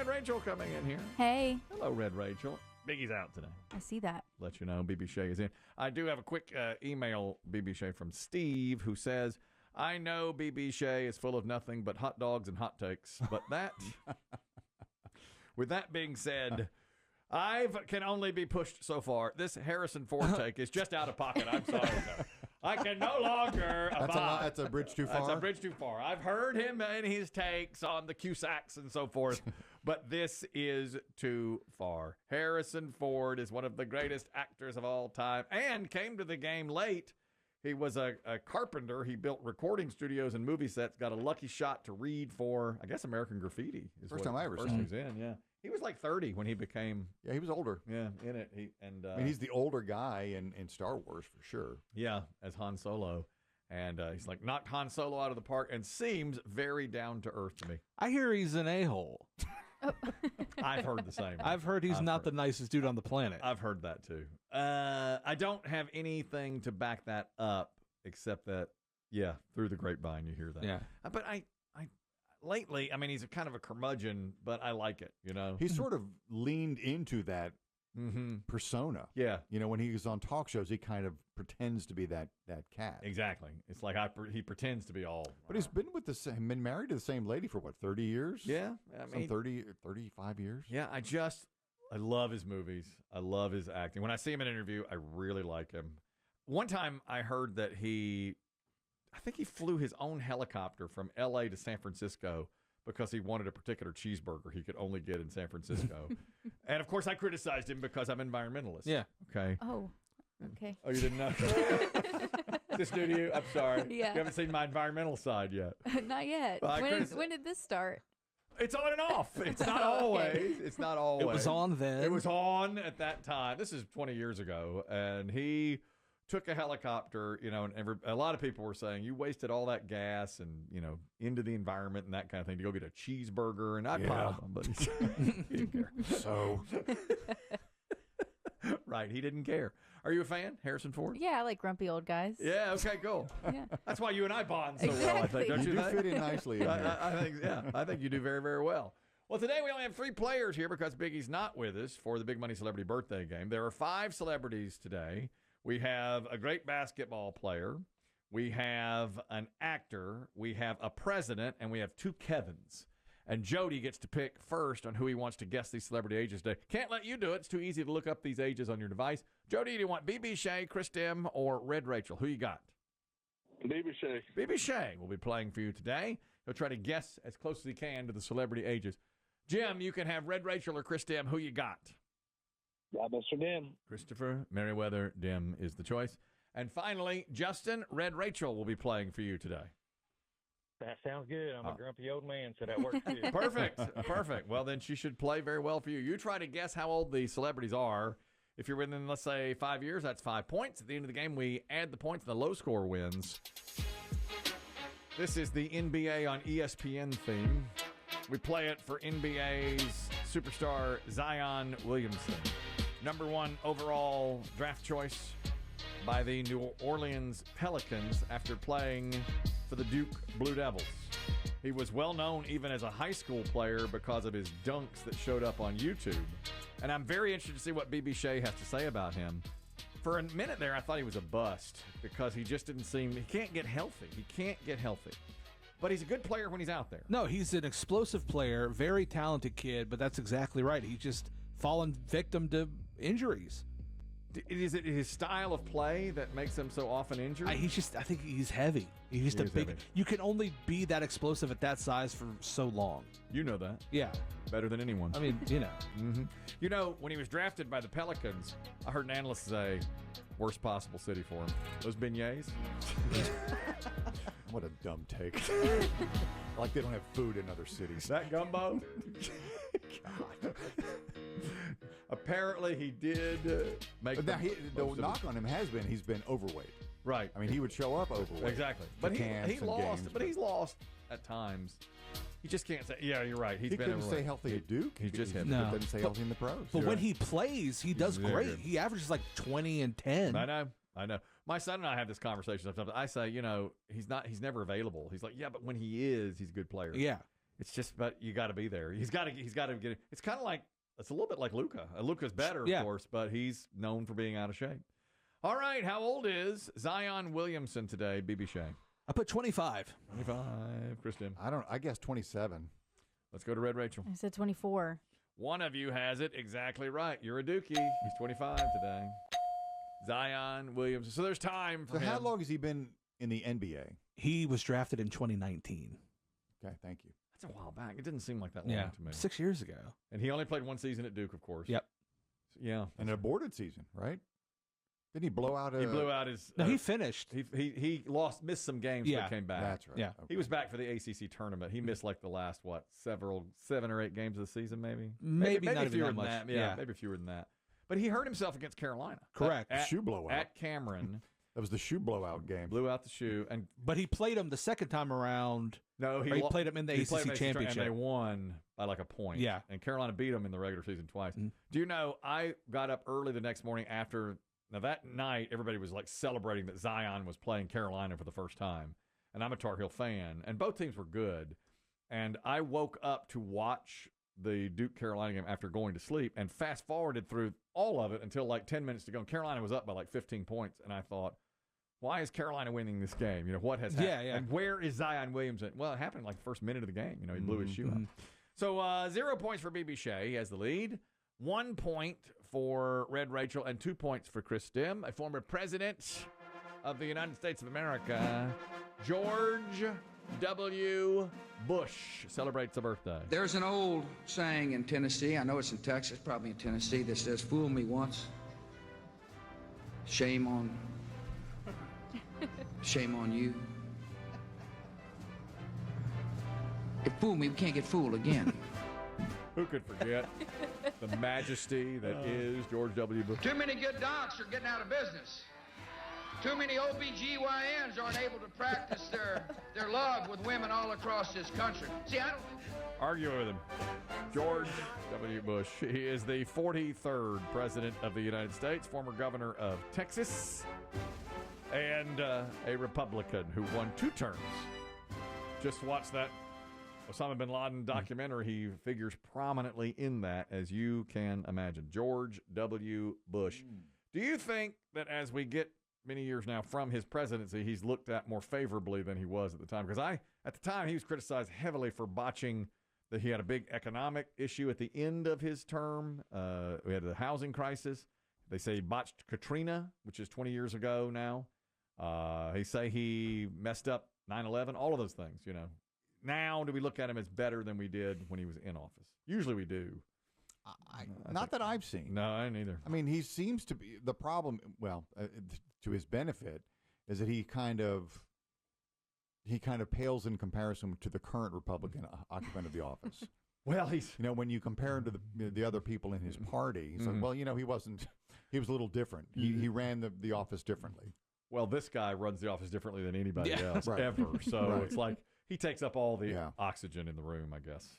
Red Rachel coming in here. Hey. Hello, Red Rachel. Biggie's out today. I see that. Let you know, BB Shea is in. I do have a quick email, BB Shea, from Steve, who says, I know BB Shea is full of nothing but hot dogs and hot takes, but that, with that being said, I can only be pushed so far. This Harrison Ford take is just out of pocket. I'm sorry, sir. I can no longer abide. That's a bridge too far? That's a bridge too far. I've heard him and his takes on the Cusacks and so forth, but this is too far. Harrison Ford is one of the greatest actors of all time and came to the game late. He was a carpenter. He built recording studios and movie sets, got a lucky shot to read for, I guess, American Graffiti. First time I ever saw him. He was in, yeah. He was like 30 when he became... Yeah, he was older. Yeah, in it. I mean, he's the older guy in Star Wars, for sure. Yeah, as Han Solo. And he's like knocked Han Solo out of the park and seems very down to earth to me. I hear he's an a-hole. I've heard the same. I've heard he's not the nicest dude on the planet. I've heard that too. I don't have anything to back that up except that, yeah, through the grapevine you hear that. Yeah. But I lately, I mean, he's a kind of a curmudgeon, but I like it, you know? He sort of leaned into that persona. Yeah. You know, when he was on talk shows, he kind of pretends to be that cat. Exactly. It's like he pretends to be all... But he's been with been married to the same lady for, what, 30 years? Yeah. I mean, 35 years? Yeah, I love his movies. I love his acting. When I see him in an interview, I really like him. One time I heard that I think he flew his own helicopter from L.A. to San Francisco because he wanted a particular cheeseburger he could only get in San Francisco. And, of course, I criticized him because I'm an environmentalist. Yeah. Okay. Oh, okay. Oh, you didn't know? This new to you? I'm sorry. Yeah. You haven't seen my environmental side yet. Not yet. Well, when did this start? It's on and off. It's not always. It's not always. It was on then. It was on at that time. This is 20 years ago. And he took a helicopter, you know, and a lot of people were saying, you wasted all that gas and, you know, into the environment and that kind of thing to go get a cheeseburger. And I piled them, but he didn't care. So... Right, he didn't care. Are you a fan, Harrison Ford? Yeah, I like grumpy old guys. Yeah, okay, cool. Yeah. That's why you and I bond so well, I think. Don't You you do think? fit in nicely in here. I think you do very, very well. Well, today we only have 3 players here because Biggie's not with us for the Big Money Celebrity Birthday Game. There are 5 celebrities today. We have a great basketball player. We have an actor. We have a president. And we have 2 Kevins. And Jody gets to pick first on who he wants to guess these celebrity ages today. Can't let you do it. It's too easy to look up these ages on your device. Jody, do you want BB Shea, Chris Demm, or Red Rachel? Who you got? BB Shea. BB Shea will be playing for you today. He'll try to guess as close as he can to the celebrity ages. Jim, you can have Red Rachel or Chris Demm. Who you got? Yeah, Mr. Demm. Christopher Merriweather Demm is the choice. And finally, Justin, Red Rachel will be playing for you today. That sounds good. I'm a grumpy old man, so that works good. Perfect. Well, then she should play very well for you. You try to guess how old the celebrities are. If you're within, let's say, 5 years, that's 5 points. At the end of the game, we add the points, and the low score wins. This is the NBA on ESPN theme. We play it for NBA's superstar Zion Williamson. Number 1 overall draft choice by the New Orleans Pelicans after playing for the Duke Blue Devils. He was well known even as a high school player because of his dunks that showed up on YouTube. And I'm very interested to see what BB Shea has to say about him. For a minute there, I thought he was a bust because he just didn't seem... He can't get healthy. But he's a good player when he's out there. No, he's an explosive player, very talented kid, but that's exactly right. He's just fallen victim to injuries. Is it his style of play that makes him so often injured? I think he's heavy. He's just big. Heavy. You can only be that explosive at that size for so long. You know that. Yeah. Better than anyone. I mean, you know. Mm-hmm. You know, when he was drafted by the Pelicans, I heard an analyst say, worst possible city for him. Those beignets? What a dumb take. Like they don't have food in other cities. That gumbo? God. Apparently he did make the knock on him has been he's been overweight. Right. I mean, he would show up overweight. Exactly. But he lost. But he's lost at times. He just can't say. Yeah, you're right. He couldn't stay healthy at Duke. He just didn't stay healthy in the pros. But when he plays, he does great. Good. He averages like 20 and 10. I know. My son and I have this conversation sometimes. I say, you know, he's never available. He's like, yeah, but when he is, he's a good player. Yeah. It's just, but you got to be there. He's got to get it. It's kind of like, it's a little bit like Luka. Luka's better, of course, but he's known for being out of shape. All right, how old is Zion Williamson today, BB Shea? I put 25. 25, Chris Demm. I guess 27. Let's go to Red Rachel. I said 24. One of you has it exactly right. You're a Dookie. He's 25 today. Zion Williamson. So there's time for So him. how long has he been in the NBA? He was drafted in 2019. Okay, thank you. That's a while back. It didn't seem like that long to me. 6 years ago. And he only played one season at Duke, of course. Yep. Yeah. An aborted season, right? Didn't he blow out? He blew out his. No, he finished. He missed some games, but came back. That's right. Yeah. Okay. He was back for the ACC tournament. He missed like the last 7 or 8 games of the season, maybe. Maybe not even fewer that than much. that. Yeah. Maybe fewer than that. But he hurt himself against Carolina. Correct. Shoe blowout. At Cameron. That was the shoe blowout game. Blew out the shoe. And But he played him the second time around. no, He played him in the he played ACC him championship. and they won by like a point. Yeah. And Carolina beat them in the regular season twice. Mhm. Do you know, I got up early the next morning after. Now, that night, everybody was like celebrating that Zion was playing Carolina for the first time. And I'm a Tar Heel fan. And both teams were good. And I woke up to watch the Duke-Carolina game after going to sleep and fast-forwarded through all of it until like 10 minutes to go. And Carolina was up by like 15 points. And I thought, why is Carolina winning this game? You know, what has happened? Yeah. And where is Zion Williamson? Well, it happened like the first minute of the game. You know, he blew his shoe out. So 0 points for BB Shea. He has the lead. 1 point for Red Rachel and 2 points for Chris Demm, a former president of the United States of America. George W. Bush celebrates a birthday. There's an old saying in Tennessee, I know it's in Texas, probably in Tennessee, that says, fool me once, shame on you. If fool me, we can't get fooled again. Who could forget the majesty that is George W. Bush? Too many good docs are getting out of business. Too many OBGYNs aren't able to practice their love with women all across this country. See, I don't... Argue with him. George W. Bush. He is the 43rd president of the United States, former governor of Texas, and a Republican who won 2 terms. Just watch that Osama bin Laden documentary. He figures prominently in that, as you can imagine. George W. Bush. Do you think that as we get many years now from his presidency, he's looked at more favorably than he was at the time? Because at the time, he was criticized heavily for botching that he had a big economic issue at the end of his term. We had the housing crisis. They say he botched Katrina, which is 20 years ago now. They say he messed up 9/11, all of those things, you know. Now, do we look at him as better than we did when he was in office? Usually we do. Not that I've seen. No, I neither. I mean, he seems to be the problem. Well, to his benefit, is that he kind of pales in comparison to the current Republican occupant of the office. Well, he's when you compare him to the other people in his party, he's like, well, he wasn't. He was a little different. He ran the office differently. Well, this guy runs the office differently than anybody else Right. ever. So Right. it's like he takes up all the oxygen in the room, I guess,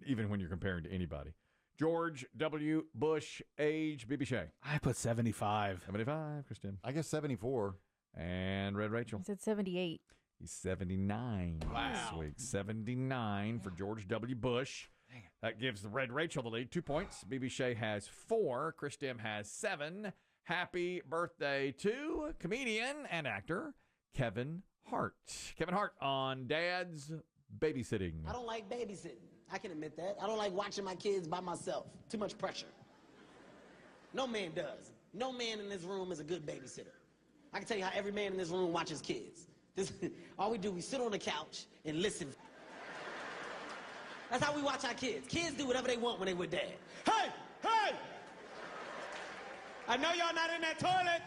even when you're comparing to anybody. George W. Bush, age, BB Shea. I put 75. 75, Christian. I guess 74. And Red Rachel. I said 78. He's 79 this week. 79 for George W. Bush. That gives the Red Rachel the lead. 2 points. BB Shea has 4. Chris Demm has 7. Happy birthday to comedian and actor Kevin Hart. Kevin Hart on Dad's Babysitting. I don't like babysitting. I can admit that. I don't like watching my kids by myself. Too much pressure. No man does. No man in this room is a good babysitter. I can tell you how every man in this room watches kids. All we do, we sit on the couch and listen. That's how we watch our kids. Kids do whatever they want when they with dad. Hey! Hey! I know y'all not in that toilet.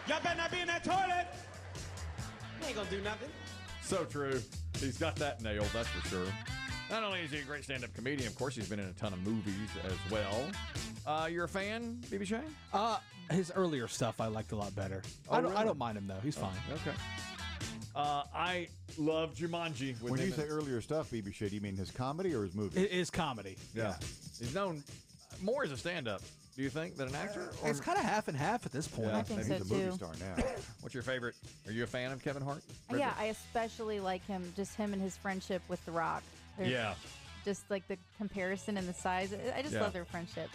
Y'all better not be in that toilet. You ain't gonna do nothing. So true. He's got that nailed, that's for sure. Not only is he a great stand-up comedian, of course, he's been in a ton of movies as well. You're a fan, BB Shea? His earlier stuff I liked a lot better. Oh, I really? don't mind him, though. He's fine. Okay. I love Jumanji. When you say earlier stuff, BB Shea, do you mean his comedy or his movies? It is comedy. Yeah. He's known more as a stand-up Do you think that an actor? Or It's kind of half and half at this point. Yeah. I think He's so a movie too. star now. What's your favorite? Are you a fan of Kevin Hart? Yeah, I especially like him. Just him and his friendship with The Rock. They're Yeah. Just like the comparison and the size. I just Yeah. love their friendship.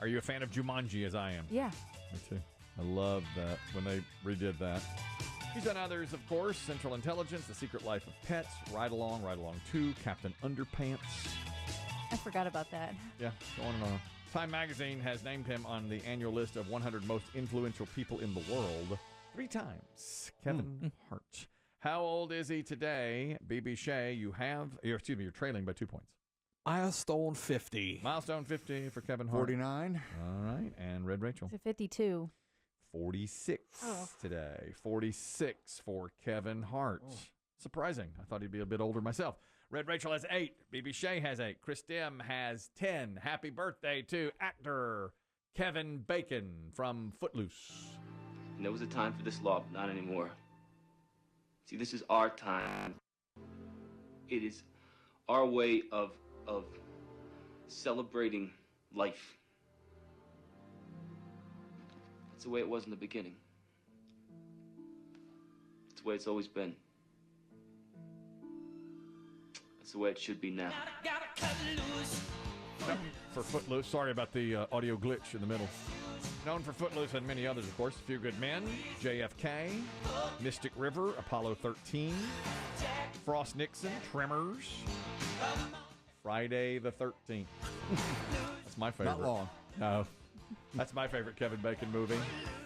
Are you a fan of Jumanji as I am? Yeah. Me too. I love that when they redid that. He's done others, of course. Central Intelligence, The Secret Life of Pets, Ride Along 2, Captain Underpants. I forgot about that. Yeah, going on. Time Magazine has named him on the annual list of 100 most influential people in the world 3 times. Kevin Hart. How old is he today? BB Shea, you're trailing by 2 points. Milestone 50. Milestone 50 for Kevin Hart. 49. All right. And Red Rachel. It's a 52. 46 today. 46 for Kevin Hart. Surprising. I thought he'd be a bit older myself. Red Rachel has 8. BB Shea has 8. Chris Demm has 10. Happy birthday to actor Kevin Bacon from Footloose. And there was a time for this law, but not anymore. See, this is our time. It is our way of celebrating life. It's the way it was in the beginning. It's the way it's always been. It's the way it should be now. For Footloose, sorry about the audio glitch in the middle. Known for Footloose and many others, of course. A Few Good Men, JFK, Mystic River, Apollo 13, Frost Nixon, Tremors, Friday the 13th. That's my favorite. Not long. No. That's my favorite Kevin Bacon movie,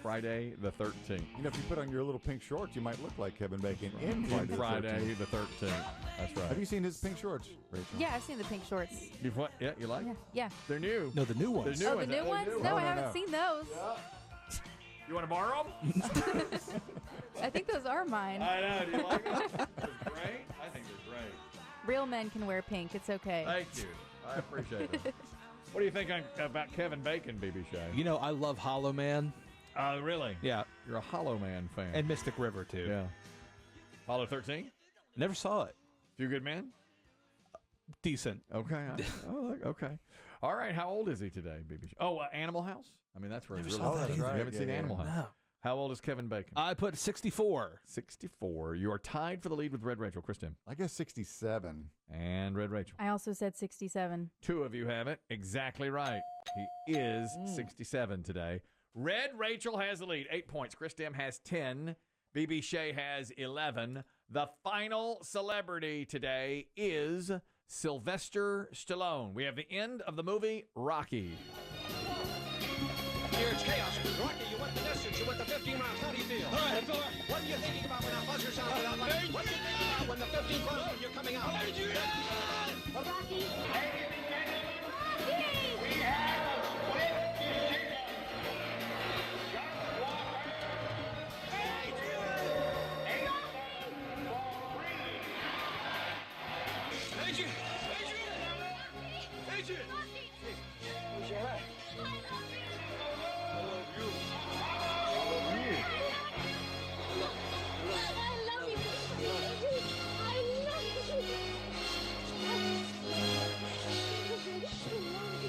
Friday the 13th. You know, if you put on your little pink shorts, you might look like Kevin Bacon in Friday the 13th. That's right. Have you seen his pink shorts, Rachel? Yeah, I've seen the pink shorts. You've what? Yeah, you like? Yeah. They're new. No, the new ones. They're new The new ones? new No, ones. I No, no, haven't seen those. You want to borrow them? I think those are mine. I know. Do you like them? They're great. I think they're great. Real men can wear pink. It's okay. Thank you. I appreciate it. What do you think about Kevin Bacon, BB Shea? You know, I love Hollow Man. Really? Yeah. You're a Hollow Man fan. And Mystic River, too. Yeah. Apollo 13? Never saw it. Few Good Men? Decent. Okay. Okay. All right. How old is he today, BB Shea? Oh, Animal House? I mean, that's where he Never really saw that is. either. You haven't seen Yeah, Animal House? No. How old is Kevin Bacon? I put 64. 64. You are tied for the lead with Red Rachel. Kristen. I guess 67. And Red Rachel. I also said 67. 2 of you have it. Exactly right. He is 67 today. Red Rachel has the lead. 8 points. Chris Demm has 10. BB Shea has 11. The final celebrity today is Sylvester Stallone. We have the end of the movie Rocky. Here it's chaos. Rocky, you went the distance. You went the 15 miles. How do you feel? All right, what are you thinking about when that buzzer sounds without light? What do you think about when the 15 miles when you're coming out? Rocky! Ladies and gentlemen, Rocky! We have a split decision. Just walk. Adrian! Adrian! Where's your hat?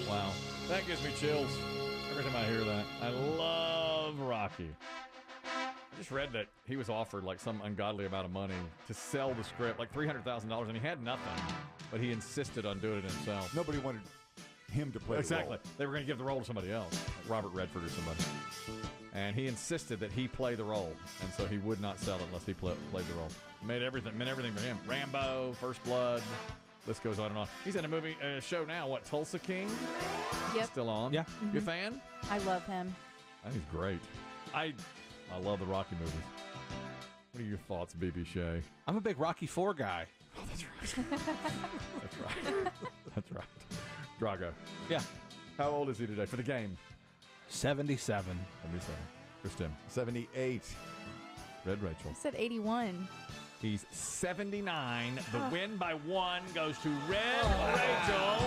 Wow. That gives me chills every time I hear that. I love Rocky. I just read that he was offered like some ungodly amount of money to sell the script, like $300,000, and he had nothing, but he insisted on doing it himself. Nobody wanted him to play Exactly. the role. They were going to give the role to somebody else, like Robert Redford or somebody. And he insisted that he play the role, and so he would not sell it unless he played the role. Meant everything for him. Rambo, First Blood, list goes on and on. He's in a movie, show now, what, Tulsa King? Yep. Still on? Yeah. You a fan? I love him. I think he's great. I love the Rocky movies. What are your thoughts, BB Shea? I'm a big Rocky 4 guy. Oh, that's right. That's right. That's right. Drago. Yeah. How old is he today for the game? 77. 77. Chris Tim. 78. Red Rachel. I said 81. He's 79. The win by 1 goes to Red Rachel.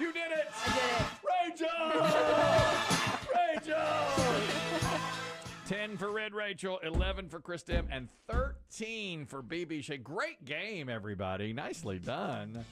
You did it! I did it. Rachel! Rachel! 10 for Red Rachel, 11 for Chris Demm, and 13 for BB Shea. Great game, everybody. Nicely done.